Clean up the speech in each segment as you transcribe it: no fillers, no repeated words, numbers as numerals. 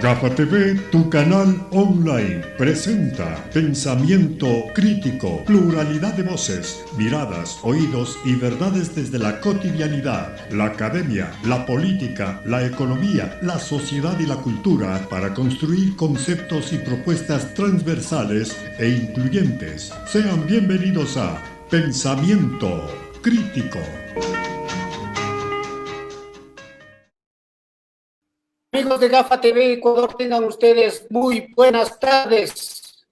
GAFA TV, tu canal online, presenta pensamiento crítico, pluralidad de voces, miradas, oídos y verdades desde la cotidianidad, la academia, la política, la economía, la sociedad y la cultura para construir conceptos y propuestas transversales e incluyentes. Sean bienvenidos a Pensamiento Crítico. Amigos de GAFA TV Ecuador, tengan ustedes muy buenas tardes.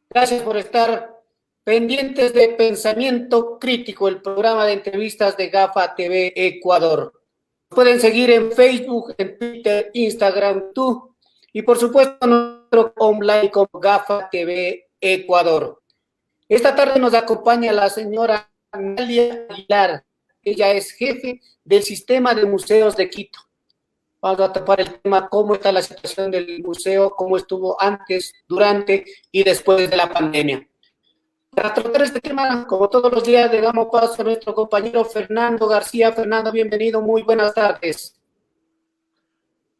Gracias por estar pendientes de Pensamiento Crítico, el programa de entrevistas de GAFA TV Ecuador. Pueden seguir en Facebook, en Twitter, Instagram, YouTube y por supuesto nuestro online como GAFA TV Ecuador. Esta tarde nos acompaña la señora Nalia Aguilar. Ella es jefe del Sistema de Museos de Quito. Vamos a tapar el tema, cómo está la situación del museo, cómo estuvo antes, durante y después de la pandemia. Para tratar este tema, como todos los días, le damos paso a nuestro compañero Fernando García. Fernando, bienvenido, muy buenas tardes.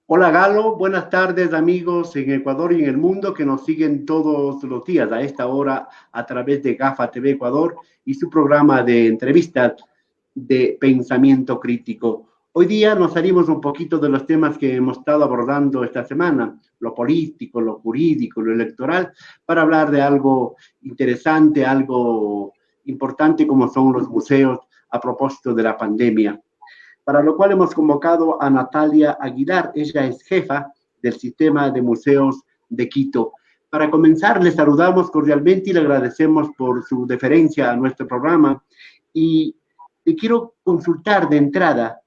Hola Galo, buenas tardes amigos en Ecuador y en el mundo que nos siguen todos los días a esta hora a través de GAFA TV Ecuador y su programa de entrevistas de pensamiento crítico. Hoy día nos salimos un poquito de los temas que hemos estado abordando esta semana, lo político, lo jurídico, lo electoral, para hablar de algo interesante, algo importante como son los museos a propósito de la pandemia. Para lo cual hemos convocado a Natalia Aguilar, ella es jefa del Sistema de Museos de Quito. Para comenzar, le saludamos cordialmente y le agradecemos por su deferencia a nuestro programa. Y le quiero consultar de entrada,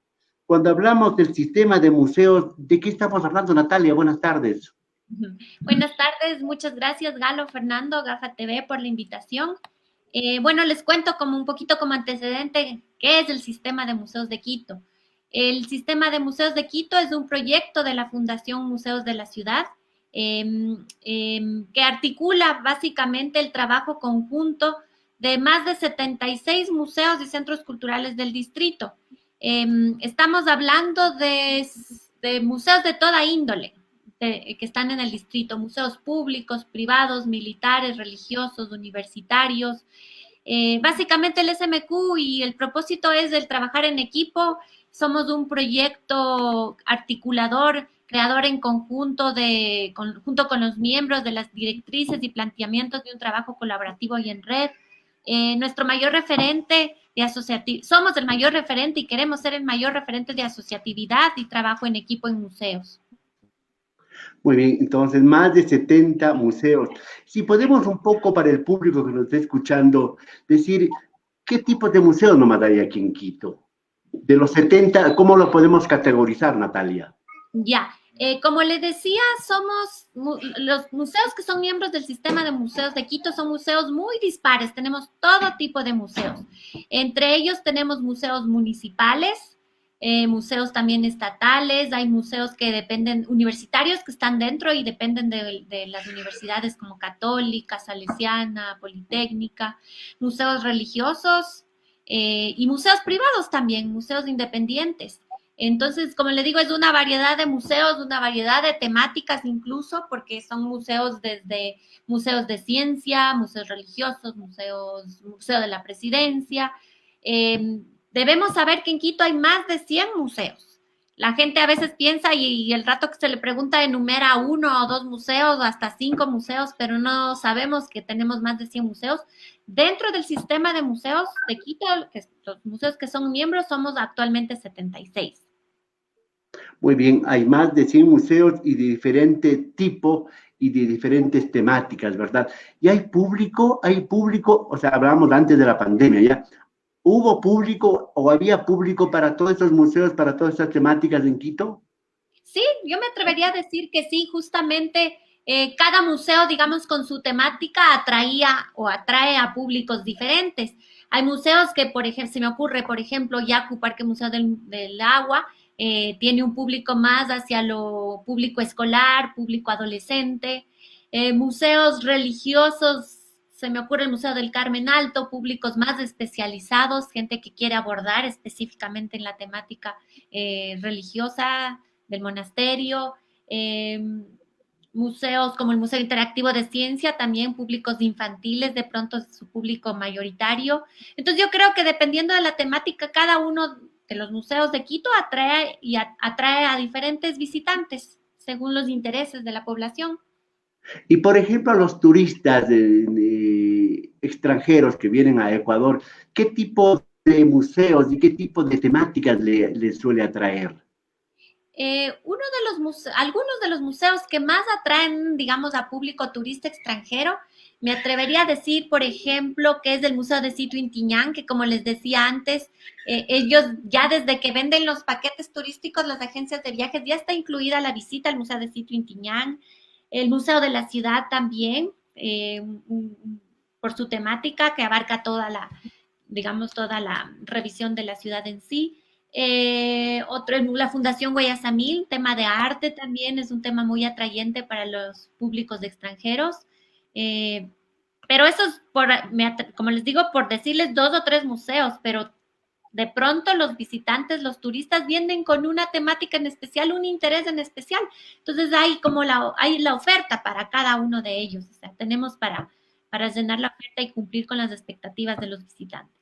cuando hablamos del sistema de museos, ¿de qué estamos hablando, Natalia? Buenas tardes. Buenas tardes, muchas gracias, Galo, Fernando, GAFA TV, por la invitación. Bueno, les cuento como un poquito como antecedente qué es el Sistema de Museos de Quito. El Sistema de Museos de Quito es un proyecto de la Fundación Museos de la Ciudad que articula básicamente el trabajo conjunto de más de 76 museos y centros culturales del distrito. Estamos hablando de museos de toda índole que están en el distrito, museos públicos, privados, militares, religiosos, universitarios. Básicamente el SMQ y el propósito es el trabajar en equipo. Somos un proyecto articulador, creador en conjunto junto con los miembros de las directrices y planteamientos de un trabajo colaborativo y en red. Nuestro mayor referente somos el mayor referente y queremos ser el mayor referente de asociatividad y trabajo en equipo en museos. Muy bien, entonces más de 70 museos. Si podemos un poco para el público que nos está escuchando, decir qué tipo de museos nomás hay aquí en Quito. De los 70, ¿cómo lo podemos categorizar, Natalia? Ya, como les decía, los museos que son miembros del Sistema de Museos de Quito son museos muy dispares, tenemos todo tipo de museos. Entre ellos tenemos museos municipales, museos también estatales, hay museos que dependen, universitarios que están dentro y dependen de las universidades como Católica, Salesiana, Politécnica, museos religiosos y museos privados también, museos independientes. Entonces, como le digo, es una variedad de museos, una variedad de temáticas incluso, porque son museos desde museos de ciencia, museos religiosos, museo de la presidencia. Debemos saber que en Quito hay más de 100 museos. La gente a veces piensa y el rato que se le pregunta enumera 1 o 2 museos, hasta 5 museos, pero no sabemos que tenemos más de 100 museos. Dentro del Sistema de Museos de Quito, los museos que son miembros, somos actualmente 76. Muy bien, hay más de 100 museos y de diferente tipo y de diferentes temáticas, ¿verdad? ¿Y hay público, o sea, hablábamos antes de la pandemia, ¿ya? ¿Hubo público o había público para todos estos museos, para todas estas temáticas en Quito? Sí, yo me atrevería a decir que sí, justamente cada museo, digamos, con su temática atraía o atrae a públicos diferentes. Hay museos que, por ejemplo, se me ocurre, por ejemplo, Yacu, Parque Museo del Agua, tiene un público más hacia lo público escolar, público adolescente. Museos religiosos, se me ocurre el Museo del Carmen Alto, públicos más especializados, gente que quiere abordar específicamente en la temática religiosa del monasterio. museos como el Museo Interactivo de Ciencia, también públicos infantiles, de pronto es su público mayoritario. Entonces yo creo que dependiendo de la temática, cada uno de los museos de Quito atrae a diferentes visitantes según los intereses de la población. Y por ejemplo, a los turistas extranjeros que vienen a Ecuador, ¿qué tipo de museos y qué tipo de temáticas les suele atraer? Algunos de los museos que más atraen, digamos, a público turista extranjero, me atrevería a decir, por ejemplo, que es el Museo de Sito Intiñán, que como les decía antes, ellos ya desde que venden los paquetes turísticos, las agencias de viajes, ya está incluida la visita al Museo de Sito Intiñán, el Museo de la Ciudad también, por su temática que abarca digamos, toda la revisión de la ciudad en sí. La Fundación Guayasamil, tema de arte también es un tema muy atrayente para los públicos extranjeros. Pero eso es, como les digo, por decirles 2 o 3 museos, pero de pronto los visitantes, los turistas vienen con una temática en especial, un interés en especial. Entonces hay la oferta para cada uno de ellos. O sea, tenemos para llenar la oferta y cumplir con las expectativas de los visitantes.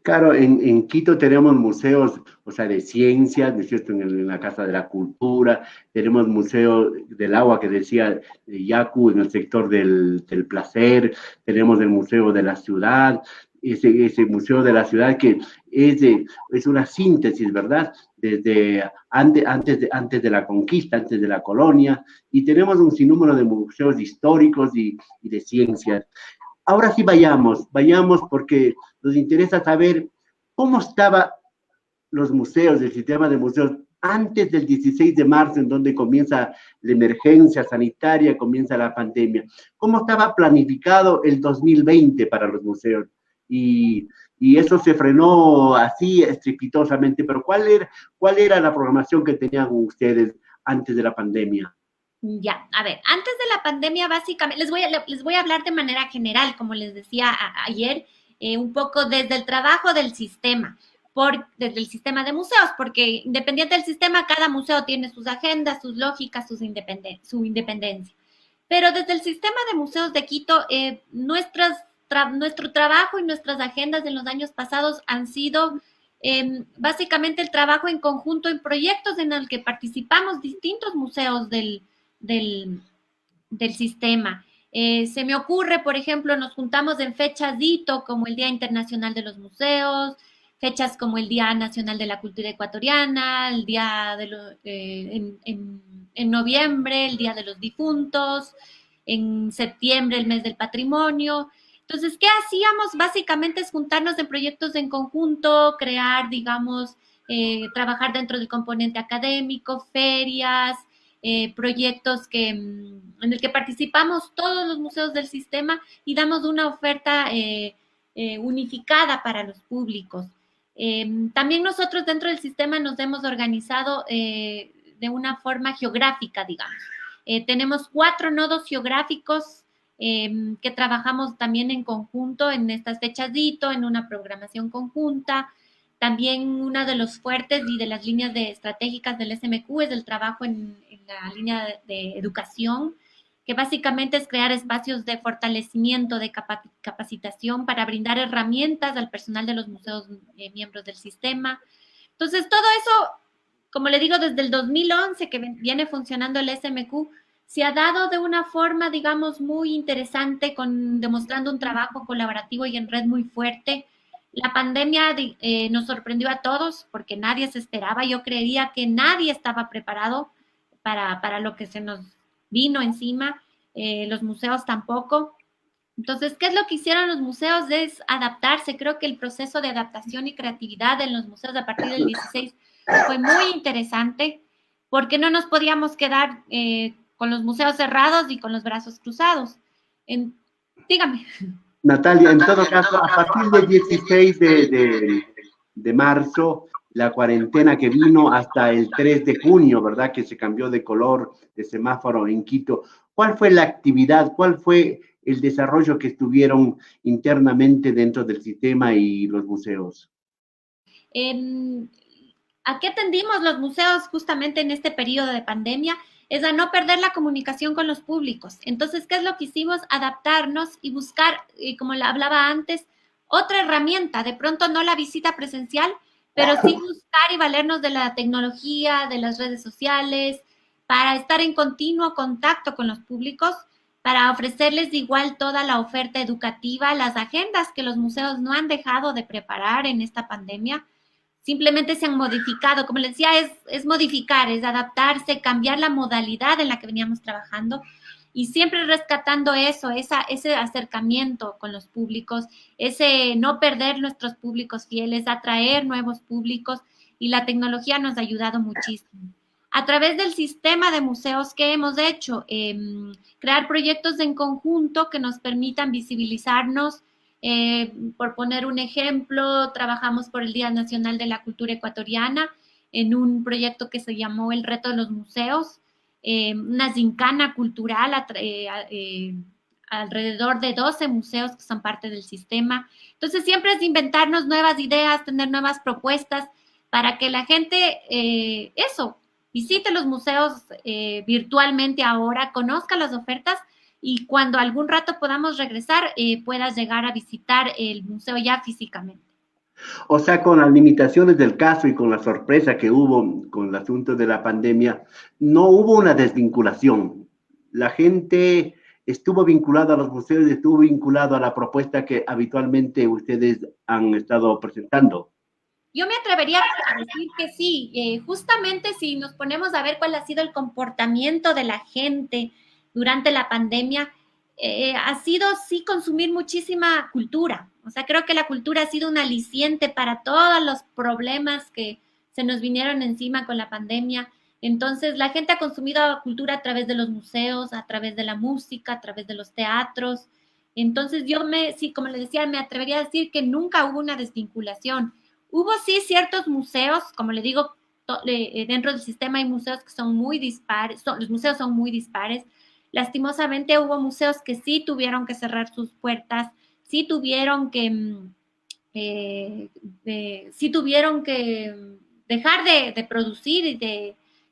Claro, en Quito tenemos museos, o sea, de ciencias, ¿no es cierto?, en la Casa de la Cultura, tenemos Museo del Agua, que decía Yacu, en el sector del placer, tenemos el Museo de la Ciudad, ese Museo de la Ciudad que es una síntesis, ¿verdad?, desde antes de la conquista, antes de la colonia, y tenemos un sinnúmero de museos históricos y de ciencias. Ahora sí vayamos porque nos interesa saber cómo estaban los museos, el sistema de museos, antes del 16 de marzo, en donde comienza la emergencia sanitaria, comienza la pandemia. ¿Cómo estaba planificado el 2020 para los museos? Y eso se frenó así estrepitosamente, pero ¿cuál era la programación que tenían ustedes antes de la pandemia? Ya, a ver, antes de la pandemia, básicamente, les voy a hablar de manera general, como les decía ayer, un poco desde el trabajo del sistema, desde el sistema de museos, porque independiente del sistema, cada museo tiene sus agendas, sus lógicas, su independencia. Pero desde el sistema de museos de Quito, nuestro trabajo y nuestras agendas en los años pasados han sido básicamente el trabajo en conjunto en proyectos en el que participamos distintos museos del sistema. Se me ocurre, por ejemplo, nos juntamos en fechas hito, como el Día Internacional de los Museos, fechas como el Día Nacional de la Cultura Ecuatoriana, el día en noviembre, el Día de los Difuntos, en septiembre, el Mes del Patrimonio. Entonces, ¿qué hacíamos? Básicamente es juntarnos en proyectos en conjunto, crear, digamos, trabajar dentro del componente académico, ferias, proyectos en el que participamos todos los museos del sistema y damos una oferta unificada para los públicos. También nosotros dentro del sistema nos hemos organizado de una forma geográfica, digamos. Tenemos 4 nodos geográficos que trabajamos también en conjunto en estas fechas hito, en una programación conjunta. También uno de los fuertes y de las líneas estratégicas del SMQ es el trabajo en la línea de educación, que básicamente es crear espacios de fortalecimiento, de capacitación para brindar herramientas al personal de los museos miembros del sistema. Entonces, todo eso, como le digo, desde el 2011 que viene funcionando el SMQ, se ha dado de una forma, digamos, muy interesante, demostrando un trabajo colaborativo y en red muy fuerte. La pandemia nos sorprendió a todos porque nadie se esperaba. Yo creía que nadie estaba preparado para lo que se nos vino encima. Los museos tampoco. Entonces, ¿qué es lo que hicieron los museos? Es adaptarse. Creo que el proceso de adaptación y creatividad en los museos a partir del 16 fue muy interesante porque no nos podíamos quedar con los museos cerrados y con los brazos cruzados. Dígame. Natalia, en todo caso, a partir del 16 de marzo, la cuarentena que vino hasta el 3 de junio, ¿verdad?, que se cambió de color de semáforo en Quito. ¿Cuál fue la actividad? ¿Cuál fue el desarrollo que tuvieron internamente dentro del sistema y los museos? ¿A qué atendimos los museos justamente en este periodo de pandemia? es a no perder la comunicación con los públicos. Entonces, ¿qué es lo que hicimos? Adaptarnos y buscar, como le hablaba antes, otra herramienta, de pronto no la visita presencial, pero sí buscar y valernos de la tecnología, de las redes sociales, para estar en continuo contacto con los públicos, para ofrecerles igual toda la oferta educativa, las agendas que los museos no han dejado de preparar en esta pandemia. Simplemente se han modificado, como les decía, es modificar, es adaptarse, cambiar la modalidad en la que veníamos trabajando y siempre rescatando eso, ese acercamiento con los públicos, ese no perder nuestros públicos fieles, atraer nuevos públicos, y la tecnología nos ha ayudado muchísimo. A través del sistema de museos que hemos hecho, crear proyectos en conjunto que nos permitan visibilizarnos. Por poner un ejemplo, trabajamos por el Día Nacional de la Cultura Ecuatoriana en un proyecto que se llamó El Reto de los Museos, una gincana cultural alrededor de 12 museos que son parte del sistema. Entonces siempre es inventarnos nuevas ideas, tener nuevas propuestas para que la gente, visite los museos virtualmente ahora, conozca las ofertas, y cuando algún rato podamos regresar, puedas llegar a visitar el museo ya físicamente. O sea, con las limitaciones del caso y con la sorpresa que hubo con el asunto de la pandemia, no hubo una desvinculación. La gente estuvo vinculada a los museos, estuvo vinculada a la propuesta que habitualmente ustedes han estado presentando. Yo me atrevería a decir que sí. Justamente si nos ponemos a ver cuál ha sido el comportamiento de la gente durante la pandemia, ha sido sí consumir muchísima cultura. O sea, creo que la cultura ha sido un aliciente para todos los problemas que se nos vinieron encima con la pandemia. Entonces, la gente ha consumido cultura a través de los museos, a través de la música, a través de los teatros. Entonces, sí, como les decía, me atrevería a decir que nunca hubo una desvinculación. Hubo sí ciertos museos, como le digo, dentro del sistema hay museos que son muy dispares, los museos son muy dispares. Lastimosamente hubo museos que sí tuvieron que cerrar sus puertas, sí tuvieron que dejar de producir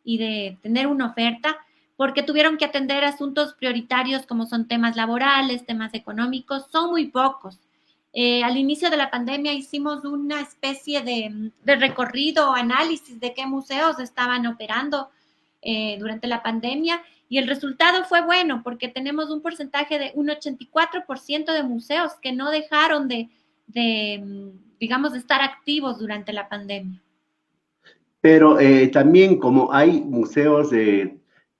y de tener una oferta, porque tuvieron que atender asuntos prioritarios como son temas laborales, temas económicos, son muy pocos. Al inicio de la pandemia hicimos una especie de recorrido, análisis de qué museos estaban operando durante la pandemia, y el resultado fue bueno porque tenemos un porcentaje de un 84% de museos que no dejaron digamos, de estar activos durante la pandemia. Pero también como hay museos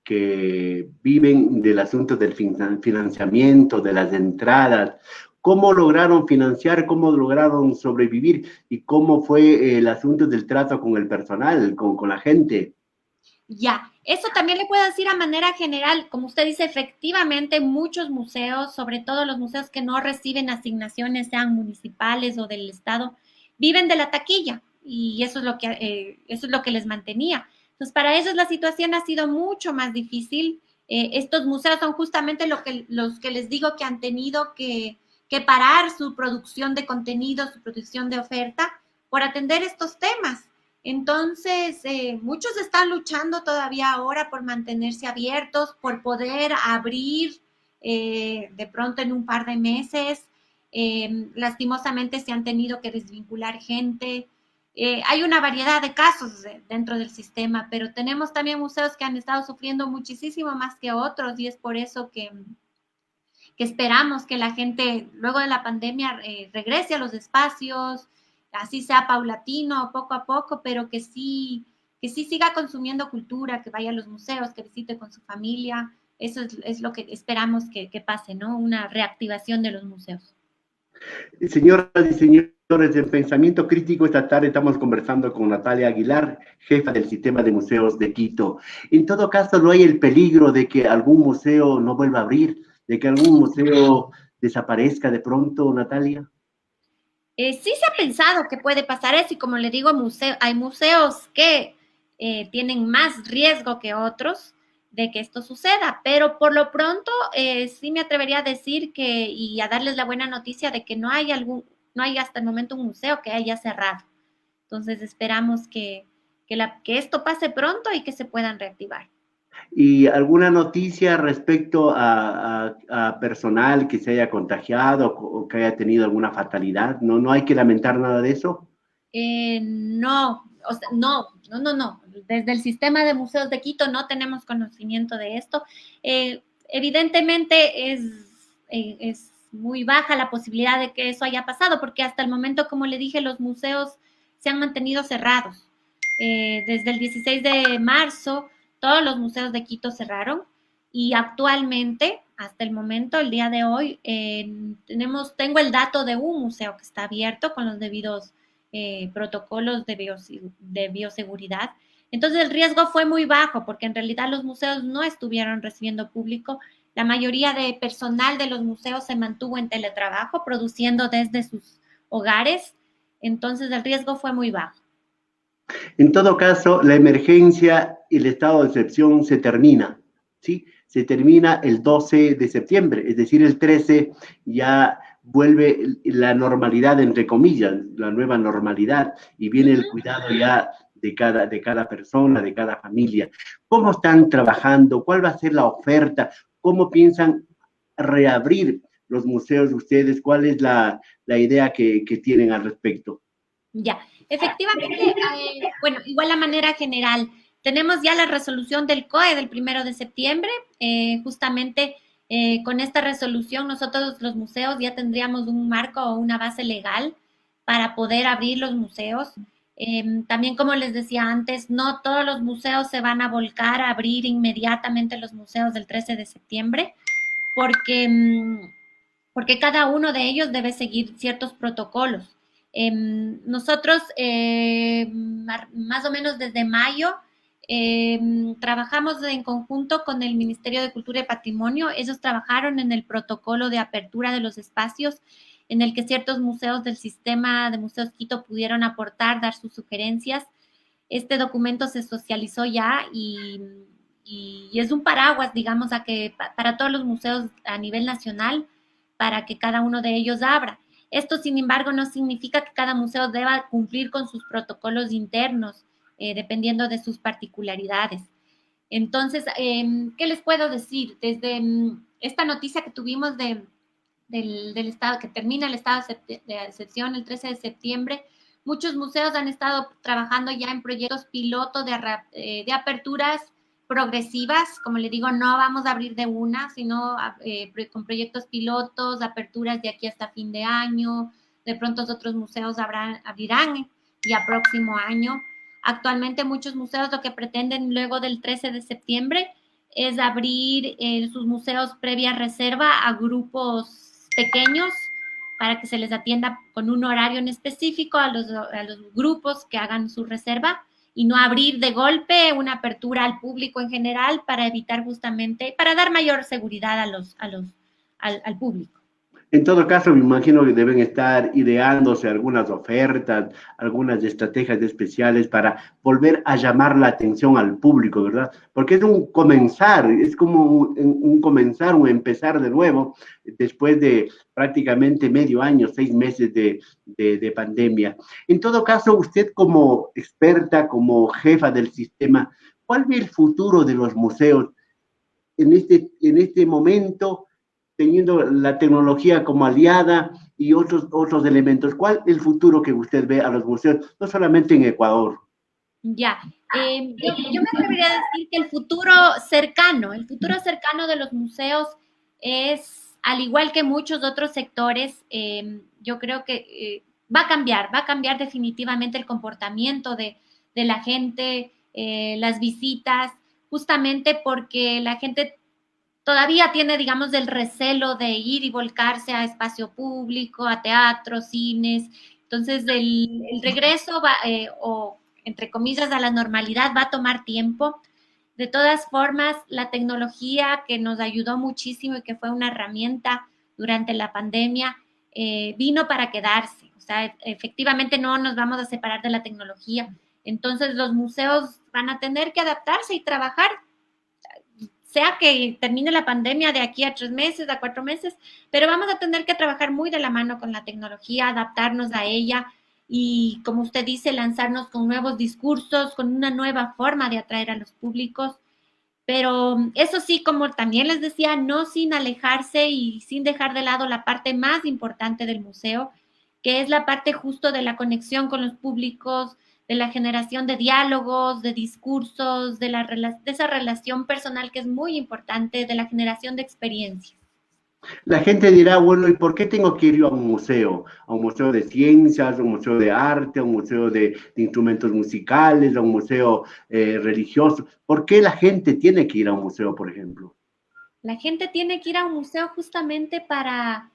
que viven del asunto del financiamiento, de las entradas, ¿cómo lograron financiar, cómo lograron sobrevivir y cómo fue el asunto del trato con el personal, con la gente? Ya, eso también le puedo decir a manera general. Como usted dice, efectivamente muchos museos, sobre todo los museos que no reciben asignaciones, sean municipales o del Estado, viven de la taquilla, y eso es lo que les mantenía. Entonces, para ellos la situación ha sido mucho más difícil. Estos museos son justamente los que les digo que han tenido que parar su producción de contenido, su producción de oferta, por atender estos temas. Entonces, muchos están luchando todavía ahora por mantenerse abiertos, por poder abrir de pronto en un par de meses. Lastimosamente se han tenido que desvincular gente. Hay una variedad de casos dentro del sistema, pero tenemos también museos que han estado sufriendo muchísimo más que otros, y es por eso que esperamos que la gente luego de la pandemia regrese a los espacios, así sea paulatino, poco a poco, pero que sí siga consumiendo cultura, que vaya a los museos, que visite con su familia. Eso es lo que esperamos que pase, ¿no? Una reactivación de los museos. Señoras y señores del Pensamiento Crítico, esta tarde estamos conversando con Natalia Aguilar, jefa del Sistema de Museos de Quito. En todo caso, ¿no hay el peligro de que algún museo no vuelva a abrir, de que algún museo desaparezca de pronto, Natalia? Sí se ha pensado que puede pasar eso, y como le digo, hay museos que tienen más riesgo que otros de que esto suceda, pero por lo pronto sí me atrevería a decir y a darles la buena noticia de que no hay hasta el momento un museo que haya cerrado. Entonces esperamos que esto pase pronto y que se puedan reactivar. ¿Y alguna noticia respecto a personal que se haya contagiado o que haya tenido alguna fatalidad? ¿No, no hay que lamentar nada de eso? No, o sea, no. Desde el sistema de museos de Quito no tenemos conocimiento de esto. Evidentemente es muy baja la posibilidad de que eso haya pasado, porque hasta el momento, como le dije, los museos se han mantenido cerrados. Desde el 16 de marzo, todos los museos de Quito cerraron y actualmente, hasta el momento, el día de hoy, tengo el dato de un museo que está abierto con los debidos protocolos de bioseguridad. Entonces el riesgo fue muy bajo porque en realidad los museos no estuvieron recibiendo público. La mayoría de personal de los museos se mantuvo en teletrabajo, produciendo desde sus hogares. Entonces el riesgo fue muy bajo. En todo caso, la emergencia y el estado de excepción se termina, ¿sí? Se termina el 12 de septiembre, es decir, el 13 ya vuelve la normalidad, entre comillas, la nueva normalidad, y viene el cuidado ya de cada persona, de cada familia. ¿Cómo están trabajando? ¿Cuál va a ser la oferta? ¿Cómo piensan reabrir los museos de ustedes? ¿Cuál es la idea que tienen al respecto? Ya, efectivamente, bueno, igual la manera general, tenemos ya la resolución del COE del 1 de septiembre, justamente con esta resolución nosotros los museos ya tendríamos un marco o una base legal para poder abrir los museos. También, como les decía antes, no todos los museos se van a volcar a abrir inmediatamente los museos del 13 de septiembre, porque, porque cada uno de ellos debe seguir ciertos protocolos. Nosotros, más o menos desde mayo, trabajamos en conjunto con el Ministerio de Cultura y Patrimonio. Ellos trabajaron en el protocolo de apertura de los espacios en el que ciertos museos del sistema de Museos Quito pudieron aportar, dar sus sugerencias. Este documento se socializó ya y es un paraguas, digamos, para todos los museos a nivel nacional, para que cada uno de ellos abra. Esto, sin embargo, no significa que cada museo deba cumplir con sus protocolos internos, dependiendo de sus particularidades. Entonces, ¿qué les puedo decir? Desde esta noticia que tuvimos del estado, que termina el estado de excepción el 13 de septiembre, muchos museos han estado trabajando ya en proyectos piloto de aperturas progresivas. Como le digo, no vamos a abrir de una, sino con proyectos pilotos, aperturas de aquí hasta fin de año. De pronto otros museos abrirán ya próximo año. Actualmente muchos museos lo que pretenden luego del 13 de septiembre es abrir sus museos previa reserva a grupos pequeños para que se les atienda con un horario en específico a los grupos que hagan su reserva y no abrir de golpe una apertura al público en general para evitar justamente, para dar mayor seguridad al público. En todo caso, me imagino que deben estar ideándose algunas ofertas, algunas estrategias especiales para volver a llamar la atención al público, ¿verdad? Porque es un comenzar, es como un comenzar, un empezar de nuevo, después de prácticamente medio año, 6 meses de pandemia. En todo caso, usted como experta, como jefa del sistema, ¿cuál ve el futuro de los museos en este momento, teniendo la tecnología como aliada y otros elementos? ¿Cuál es el futuro que usted ve a los museos, no solamente en Ecuador? Ya, yo me atrevería a decir que el futuro cercano de los museos es, al igual que muchos otros sectores, yo creo que va a cambiar definitivamente el comportamiento de la gente, las visitas, justamente porque la gente todavía tiene, digamos, el recelo de ir y volcarse a espacio público, a teatros, cines. Entonces, el regreso o entre comillas, a la normalidad va a tomar tiempo. De todas formas, la tecnología que nos ayudó muchísimo y que fue una herramienta durante la pandemia, vino para quedarse. O sea, efectivamente no nos vamos a separar de la tecnología. Entonces, los museos van a tener que adaptarse y trabajar, sea que termine la pandemia de aquí a 3 meses, a 4 meses, pero vamos a tener que trabajar muy de la mano con la tecnología, adaptarnos a ella y, como usted dice, lanzarnos con nuevos discursos, con una nueva forma de atraer a los públicos. Pero eso sí, como también les decía, no sin alejarse y sin dejar de lado la parte más importante del museo, que es la parte justo de la conexión con los públicos, de la generación de diálogos, de discursos, de esa relación personal que es muy importante, de la generación de experiencias. La gente dirá, bueno, ¿y por qué tengo que ir yo a un museo? A un museo de ciencias, a un museo de arte, a un museo de instrumentos musicales, a un museo religioso. ¿Por qué la gente tiene que ir a un museo, por ejemplo? La gente tiene que ir a un museo justamente para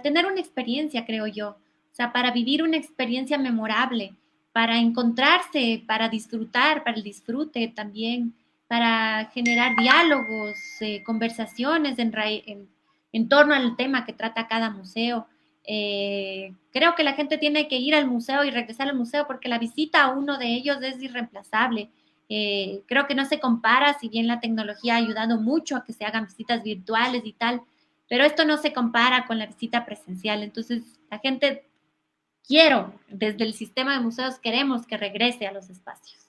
tener una experiencia, creo yo. O sea, para vivir una experiencia memorable, para encontrarse, para disfrutar, para el disfrute también, para generar diálogos, conversaciones en torno al tema que trata cada museo. Creo que la gente tiene que ir al museo y regresar al museo porque la visita a uno de ellos es irreemplazable. Creo que no se compara, si bien la tecnología ha ayudado mucho a que se hagan visitas virtuales y tal, pero esto no se compara con la visita presencial. Entonces, la gente desde el sistema de museos queremos que regrese a los espacios.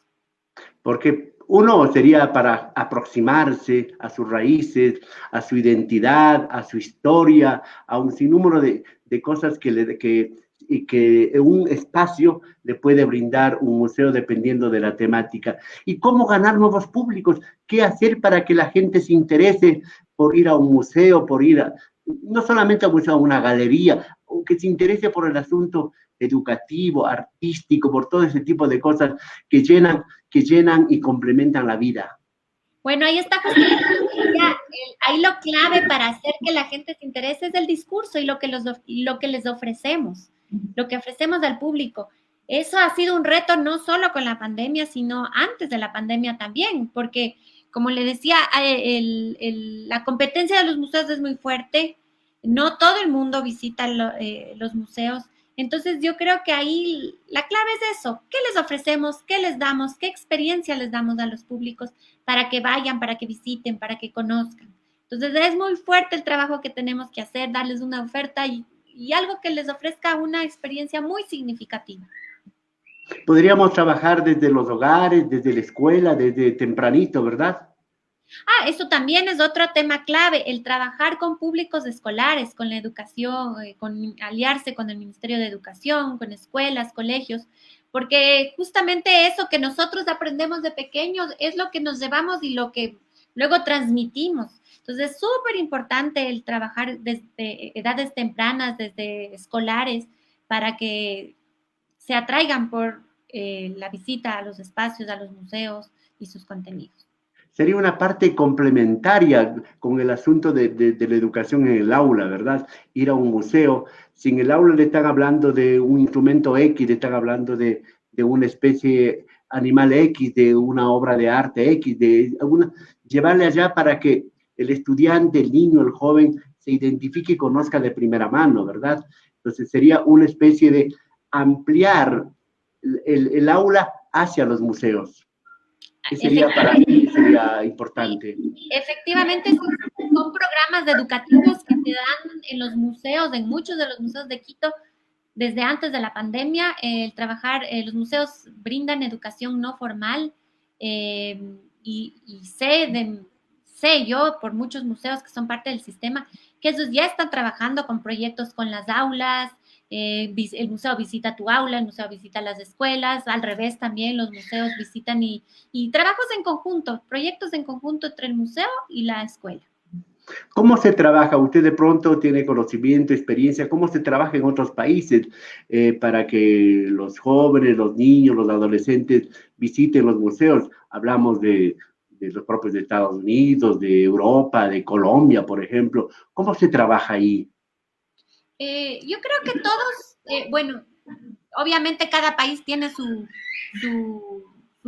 Porque uno sería para aproximarse a sus raíces, a su identidad, a su historia, a un sinnúmero de cosas que un espacio le puede brindar un museo dependiendo de la temática. ¿Y cómo ganar nuevos públicos? ¿Qué hacer para que la gente se interese por ir a un museo, no solamente a un museo, a una galería, o que se interese por el asunto educativo, artístico, por todo ese tipo de cosas que llenan y complementan la vida? Bueno, ahí está justamente ahí lo clave para hacer que la gente se interese es el discurso y lo que les ofrecemos, lo que ofrecemos al público. Eso ha sido un reto no solo con la pandemia, sino antes de la pandemia también, porque como le decía, la competencia de los museos es muy fuerte, no todo el mundo visita los museos. Entonces yo creo que ahí la clave es eso, ¿qué les ofrecemos? ¿Qué les damos? ¿Qué experiencia les damos a los públicos para que vayan, para que visiten, para que conozcan? Entonces es muy fuerte el trabajo que tenemos que hacer, darles una oferta y algo que les ofrezca una experiencia muy significativa. Podríamos trabajar desde los hogares, desde la escuela, desde tempranito, ¿verdad? Eso también es otro tema clave, el trabajar con públicos escolares, con la educación, con aliarse con el Ministerio de Educación, con escuelas, colegios, porque justamente eso que nosotros aprendemos de pequeños es lo que nos llevamos y lo que luego transmitimos. Entonces es súper importante el trabajar desde edades tempranas, desde escolares, para que se atraigan por la visita a los espacios, a los museos y sus contenidos. Sería una parte complementaria con el asunto de la educación en el aula, ¿verdad? Ir a un museo, si en el aula le están hablando de un instrumento X, le están hablando de una especie animal X, de una obra de arte X, llevarle allá para que el estudiante, el niño, el joven se identifique y conozca de primera mano, ¿verdad? Entonces sería una especie de ampliar el aula hacia los museos. ¿Qué sería para mí? Sería importante. Efectivamente, son programas educativos que se dan en los museos, en muchos de los museos de Quito, desde antes de la pandemia. Los museos brindan educación no formal y sé yo por muchos museos que son parte del sistema que esos ya están trabajando con proyectos con las aulas. El museo visita tu aula, el museo visita las escuelas, al revés también los museos visitan y trabajos en conjunto, proyectos en conjunto entre el museo y la escuela. ¿Cómo se trabaja? Usted de pronto tiene conocimiento, experiencia, ¿cómo se trabaja en otros países para que los jóvenes, los niños, los adolescentes visiten los museos? Hablamos de los propios de Estados Unidos, de Europa, de Colombia, por ejemplo. ¿Cómo se trabaja ahí? Yo creo que todos, bueno, obviamente cada país tiene su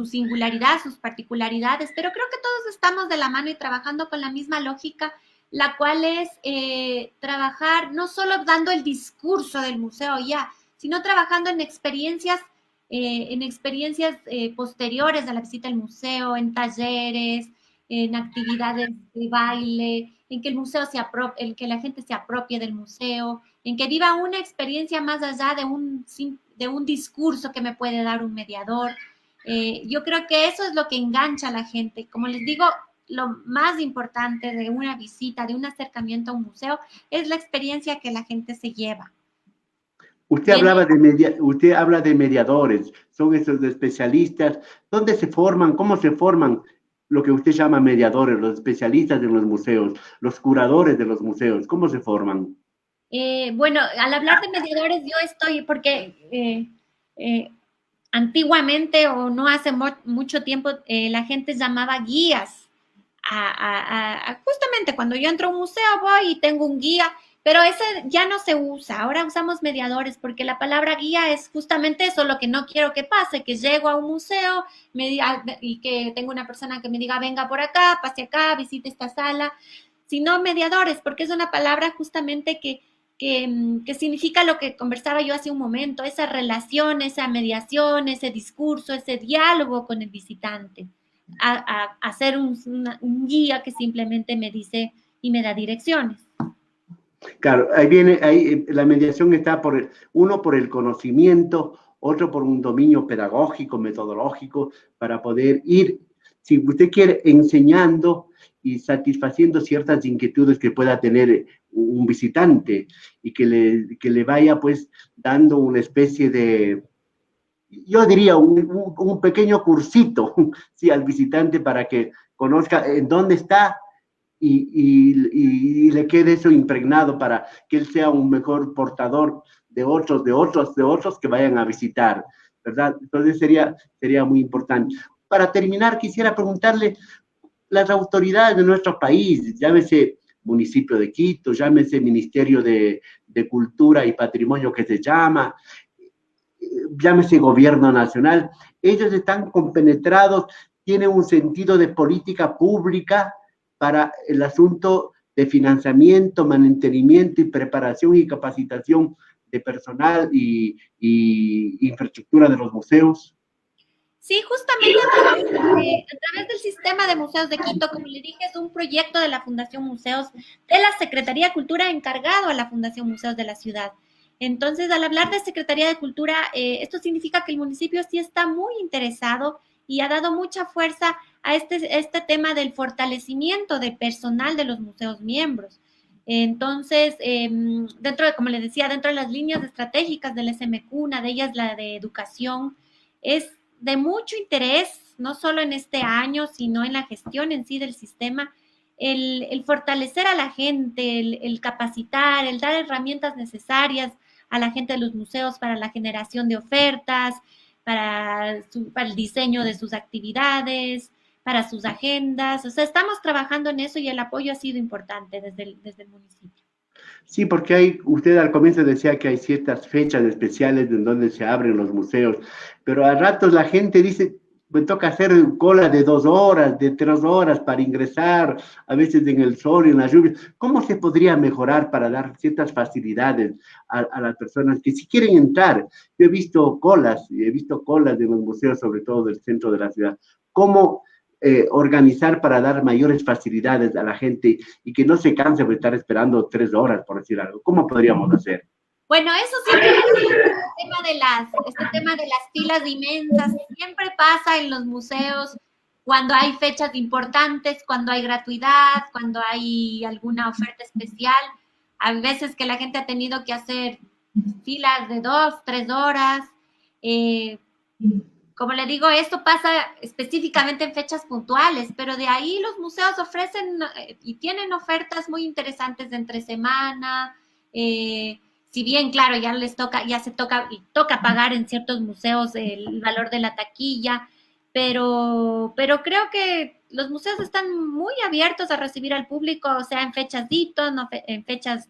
singularidad, sus particularidades, pero creo que todos estamos de la mano y trabajando con la misma lógica, la cual es trabajar no solo dando el discurso del museo ya, sino trabajando en experiencias posteriores a la visita al museo, en talleres, en actividades de baile, en que el museo en que la gente se apropie del museo, en que viva una experiencia más allá de un discurso que me puede dar un mediador. Yo creo que eso es lo que engancha a la gente. Como les digo, lo más importante de una visita, de un acercamiento a un museo, es la experiencia que la gente se lleva. Usted habla de mediadores, son esos especialistas. ¿Dónde se forman? ¿Cómo se forman lo que usted llama mediadores, los especialistas en los museos, los curadores de los museos? ¿Cómo se forman? Bueno, al hablar de mediadores, yo estoy, porque antiguamente o no hace mucho tiempo, la gente llamaba guías. Justamente cuando yo entro a un museo voy y tengo un guía, pero ese ya no se usa. Ahora usamos mediadores porque la palabra guía es justamente eso, lo que no quiero que pase, que llego a un museo y que tengo una persona que me diga, venga por acá, pase acá, visite esta sala, sino mediadores, porque es una palabra justamente que significa lo que conversaba yo hace un momento, esa relación, esa mediación, ese discurso, ese diálogo con el visitante, a ser un guía que simplemente me dice y me da direcciones. Claro, la mediación está uno por el conocimiento, otro por un dominio pedagógico, metodológico, para poder ir, si usted quiere, enseñando y satisfaciendo ciertas inquietudes que pueda tener un visitante y que le vaya pues dando una especie de, yo diría, un pequeño cursito, sí, al visitante para que conozca en dónde está y le quede eso impregnado para que él sea un mejor portador de otros que vayan a visitar, ¿verdad? Entonces sería muy importante. Para terminar, quisiera preguntarle, las autoridades de nuestro país, llámese municipio de Quito, llámese Ministerio de Cultura y Patrimonio que se llama, llámese Gobierno Nacional, ellos están compenetrados, tienen un sentido de política pública para el asunto de financiamiento, mantenimiento y preparación y capacitación de personal y infraestructura de los museos. Sí, justamente a través del sistema de museos de Quito, como le dije, es un proyecto de la Fundación Museos, de la Secretaría de Cultura encargado a la Fundación Museos de la ciudad. Entonces, al hablar de Secretaría de Cultura, esto significa que el municipio sí está muy interesado y ha dado mucha fuerza a este tema del fortalecimiento de personal de los museos miembros. Entonces, como les decía, dentro de las líneas estratégicas del SMQ, una de ellas, la de educación, es de mucho interés, no solo en este año, sino en la gestión en sí del sistema, el fortalecer a la gente, el capacitar, el dar herramientas necesarias a la gente de los museos para la generación de ofertas, para el diseño de sus actividades, para sus agendas. O sea, estamos trabajando en eso y el apoyo ha sido importante desde el municipio. Sí, porque usted al comienzo decía que hay ciertas fechas especiales en donde se abren los museos, pero a ratos la gente dice, me toca hacer cola de 2 horas, de 3 horas para ingresar, a veces en el sol y en la lluvia. ¿Cómo se podría mejorar para dar ciertas facilidades a las personas que si quieren entrar? Yo he visto colas de los museos, sobre todo del centro de la ciudad. ¿Cómo organizar para dar mayores facilidades a la gente y que no se canse de estar esperando 3 horas, por decir algo? ¿Cómo podríamos hacer? Bueno, eso siempre este tema de las filas inmensas, siempre pasa en los museos cuando hay fechas importantes, cuando hay gratuidad, cuando hay alguna oferta especial. Hay veces que la gente ha tenido que hacer filas de 2, 3 horas. Como le digo, esto pasa específicamente en fechas puntuales, pero de ahí los museos ofrecen y tienen ofertas muy interesantes de entre semana. Si bien, claro, toca pagar en ciertos museos el valor de la taquilla, pero creo que los museos están muy abiertos a recibir al público, o sea, en fechas no en fechas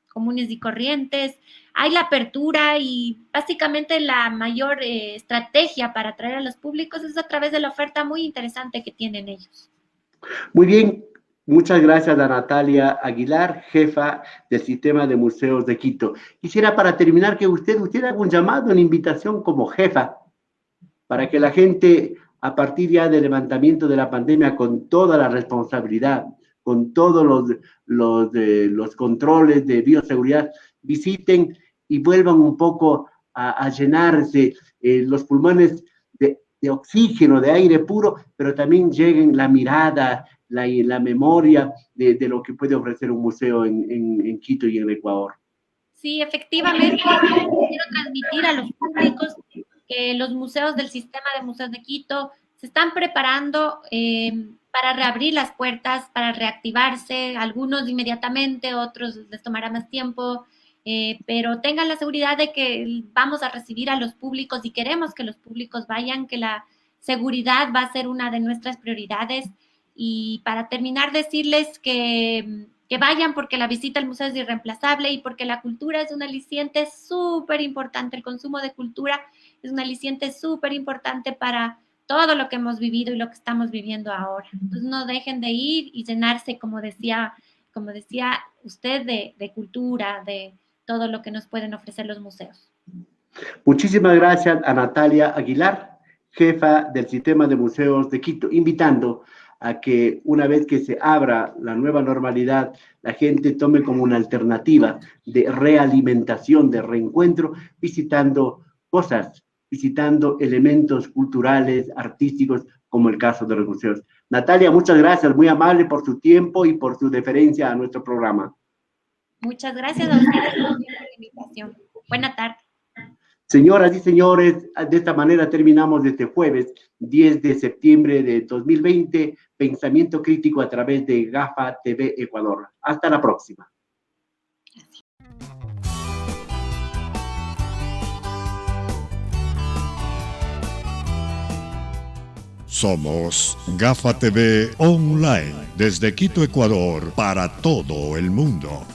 comunes y corrientes. Hay la apertura y básicamente la mayor estrategia para atraer a los públicos es a través de la oferta muy interesante que tienen ellos. Muy bien, muchas gracias a Natalia Aguilar, jefa del Sistema de Museos de Quito. Quisiera para terminar que usted haga un llamado, una invitación como jefa, para que la gente, a partir ya del levantamiento de la pandemia, con toda la responsabilidad, con todos los controles de bioseguridad, visiten y vuelvan un poco a llenarse los pulmones de de oxígeno, de aire puro, pero también lleguen la mirada, la memoria de lo que puede ofrecer un museo en Quito y en Ecuador. Sí, efectivamente, quiero transmitir a los públicos que los museos del Sistema de Museos de Quito se están preparando para reabrir las puertas, para reactivarse, algunos inmediatamente, otros les tomará más tiempo, pero tengan la seguridad de que vamos a recibir a los públicos y queremos que los públicos vayan, que la seguridad va a ser una de nuestras prioridades. Y para terminar, decirles que vayan porque la visita al museo es irreemplazable y porque la cultura es un aliciente súper importante, el consumo de cultura es un aliciente súper importante para todo lo que hemos vivido y lo que estamos viviendo ahora. Entonces no dejen de ir y llenarse, como decía usted, de cultura, de todo lo que nos pueden ofrecer los museos. Muchísimas gracias a Natalia Aguilar, jefa del Sistema de Museos de Quito, invitando a que una vez que se abra la nueva normalidad, la gente tome como una alternativa de realimentación, de reencuentro, visitando cosas, visitando elementos culturales, artísticos, como el caso de los museos. Natalia, muchas gracias, muy amable por su tiempo y por su deferencia a nuestro programa. Muchas gracias a ustedes por la invitación. Buena tarde. Señoras y señores, de esta manera terminamos este jueves 10 de septiembre de 2020, Pensamiento Crítico a través de GAFA TV Ecuador. Hasta la próxima. Somos GAFA TV Online, desde Quito, Ecuador, para todo el mundo.